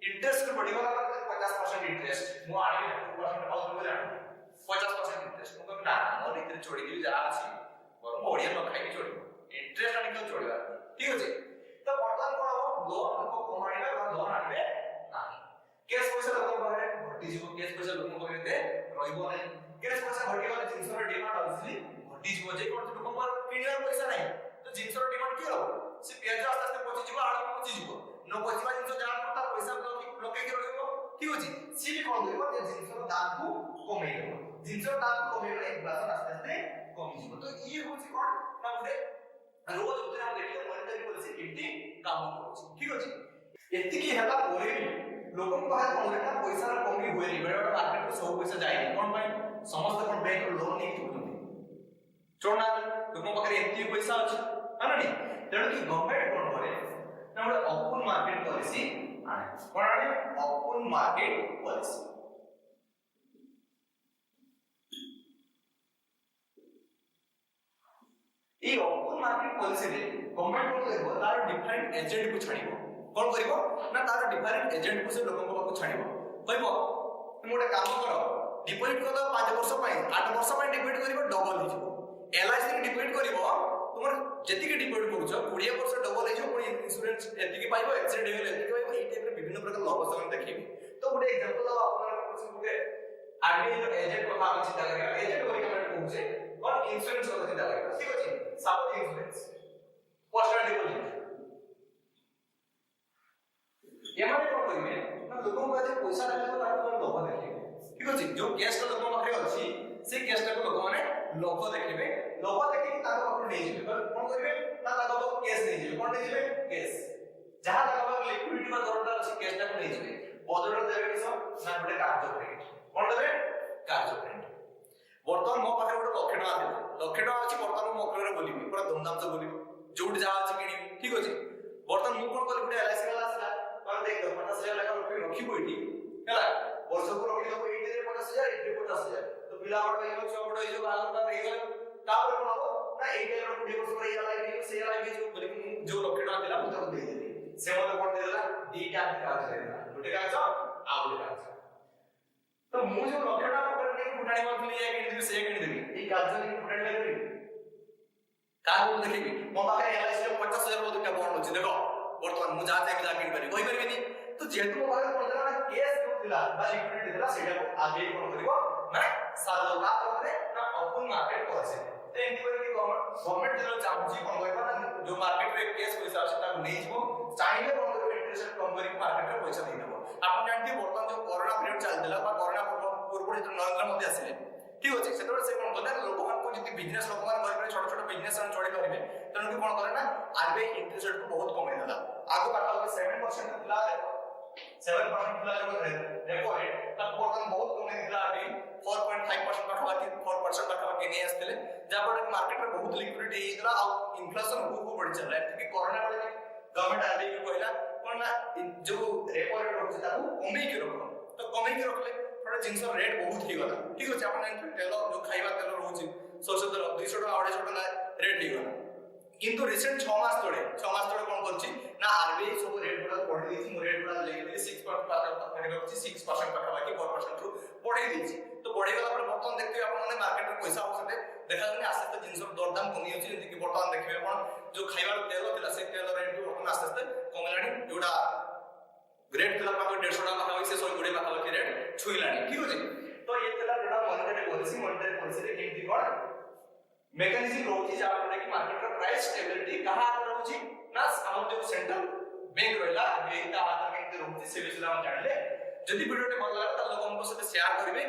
इंटरेस्ट बढ़ी गला मतलब 50% इंटरेस्ट मो आडी 2% पाउस बोले 50% इंटरेस्ट मो ना मो रीति छोड़ी कि जा अछि पर मो ओडिया न खाइ छोड़ी इंटरेस्ट आनी क्यों छोड़िबा ठीक अछि तो वर्तमान कोन हो लोन को कमाइबा বা लोन आनबे नाही केस पैसा लोक पाखरे घटी जीवो केस पैसा लोक पाखरे दे रहिबो नै केस पैसा घटी गला जिंसर डिमांड ऑब्वियसली घटी जीवो जे कोन लोक पर किनिया पैसा नै तो जिंसर डिमांड की हो से पियाज आस्ते आस्ते पहुंची जीवो आळू पहुंची जीवो न पहुंचीबा जिंस जान पता पैसा लोके के रहइबो ठीक अछि सी भी कोन करबो जे जिंसर दाम को कमे देबो जिंसर दाम को कमे गले इन्फ्लेशन आस्ते आस्ते कमी जीवो तो ई होछि कोन ना गुटे रोज उतरे हम देखियो मॉनेटरी पॉलिसी केमती काम करूछि ठीक अछि एतिकी हेला पोरे लोकन पाहे कोन लेखा पैसा रा कमी होएनी बेडा मार्केट को सब पैसा जायनी कोन पई समस्त कोन बैंक लोन नै थुकुनी छोड़ना लोकन पाखरे एति पैसा अछि आनी तेणु कि गवर्नमेंट कोन करे ना गोटे ओपन मार्केट पॉलिसी आने कोन आने ओपन मार्केट पॉलिसी ई ओपन मार्केट पॉलिसी रे गवर्नमेंट कोन करबो तार डिफरेंट एजेंट को छाड़िबो कोन करबो ना तार डिफरेंट एजेंट को से लोकन को छाड़िबो कहबो तुम गोटे काम करो डिपॉजिट कर 5 वर्ष पई 8 वर्ष पई डिपॉजिट करबो डबल हो जिवो एलआईसी रे डिपॉजिट करबो तुमर जेतिके डिपॉजिट करूछ 20 वर्ष डबल हेजो कोन इंश्योरेंस एतिके पाइबो एक्सीडेंट हेले एतिके पाइबो एई टाइप रे विभिन्न प्रकार लाभ सब देखिबे तो गुटे एग्जांपल दबा आपन कुछ गुटे आरबीआई रो एजेंट को हम चिंता करिया एजेंट को रिकमेंड करूछे और इंश्योरेंस को चिंता करिया ठीक अछि सब इंश्योरेंस पोस्टल डिपॉजिट एमाने कोन करिवे ना लोगन को जे पैसा देले तो ताको लोभ देखिबे ठीक अछि जो कैश तो लोगन पाखरे अछि से कैश टा को लोग माने लोभ देखिबे लोभ देखि ताको पाखरे नै जिबे कोन करिवे ना ताको पाखरे कैश नै जिबे कोन नै जिबे कैश जहां ताको पाखरे लिक्विडिटी बा दरकार अछि कैश टा को नै जिबे बदल देबे किस ना गुटे कार्ड क्रेडिट कोन देबे कार्ड क्रेडिट वर्तमान मो पाखरे गुटे लक्ष टका अछि वर्तमान मो मकरे बोलिबी पूरा धूमधाम से बोलिबी जोट जहां अछि किनिबी ठीक अछि वर्तमान मु कोन कली गुटे एलआईसी वाला आसला पर देख 50,000 लाख रुपया रखिबो एठी हैला वर्ष को रखि दो एठी रे 50,000 एठी 50,000 तो पिला बड़ हेलो छ बड़ हेजो बाहर का रहि गेल तापर कोन हो ना एठी रे 20 वर्ष पर या लाइफ से या लाइफ जो बोली जो लक्ष टका दिला मु ताको दे देली से मते कोन दे देला दीटा कागज देला गुटे कागज आ गुटे कागज तो मु जो लक्ष टका पर नै गुटा किणी बोलथि ये किणी देबी से किणी देबी ई कार्य इम्पोर्टेंट लागबी का बोल देखिबी मो पाखे एलआईसी 50000 रो दुटा बॉन्ड अछि देखो वर्तमान मु जा किणी करि कोइ परिबेनी तो जेतु मो पाखे कोन जरा केस जो थिला बा लिक्विडिटी थिला सेटा को आगे कोन करिवो ना सालो का तरे ना ओपन मार्केट करसे तो एंटी करि गवर्नमेंट जो चाहूची कोन करिवो ना जो मार्केट रे केस पैसा अछि ता नै जिवो चाहिले कोन करिवो इंटरेस्ट कम करि मार्केट रे पैसा नै देबो आपण जानथि वर्तमान जो कोरोना पीरियड चल दिला बा कोरोना पूर्व जो नरेंद्र मोदी आसिले ठीक अछि सेतोर से कोन कले लोक मान को जति बिजनेस लोक मान करिबे छोट छोट बिजनेस मान चोरी करिबे तनु कि कोन करे ना आरबीआई इंटरेस्ट रेट को बहुत कमे देला आगो पाटा 7% थिला 7% थिला जो रेपो रेट तब वर्तमान बहुत कमे दिला अभी 4.5% पाखा 4% पाखा के नै आस्तेले जा पर मार्केट रे बहुत लिक्विडिटी हेला आ इन्फ्लेशन खूब बढ़ि चला कि कोरोना बेले गवर्नमेंट आरबीआई को कहला कोन ना जो रेपो रेट होछि ताकू कमे के रखो तो कमे के रखले थोड़ा जिंस रेट बहुत ही गला ठीक अछि आपण तेल जो खाइबा तेल रहउछि सरसो तेल 200 टका 250 टका रेट ही गला किंतु रिसेंट 6 मास तळे कोन करछि ना आरबीआई सब रेट गुडा बढ़ी देछि मो रेट गुडा लेके 6% पाखा रखछि 6% पाखा बाकी 4% रु बढ़ी देछि तो बढ़ी गला पर बर्तन देखते आपण माने मार्केट रे पैसा आउसते देखा गने आस्ते आस्ते जिंस दर दाम कमी होछि जति कि बर्तन देखिबे आपण जो खाइबा तेल थिला से तेल रेट भी बर्तन आस्ते आस्ते कमलानी जोडा ग्रेड थिला पाखा 150 टका पाखा से 120 पाखा बाकी रेट छुइलानी ठीक अछि तो ये थिला जोडा मॉनेटरी पॉलिसी रे केमति कोन मेकानिज्म रोची जा पड़े कि मार्केट का प्राइस स्टेबिलिटी कहां रोची ना हम जो सेंट्रल बैंक रहला एता हाथ में रोची से विषय हम जानले जदि वीडियो टे भल लागला त लोगन को साथे शेयर करिवे।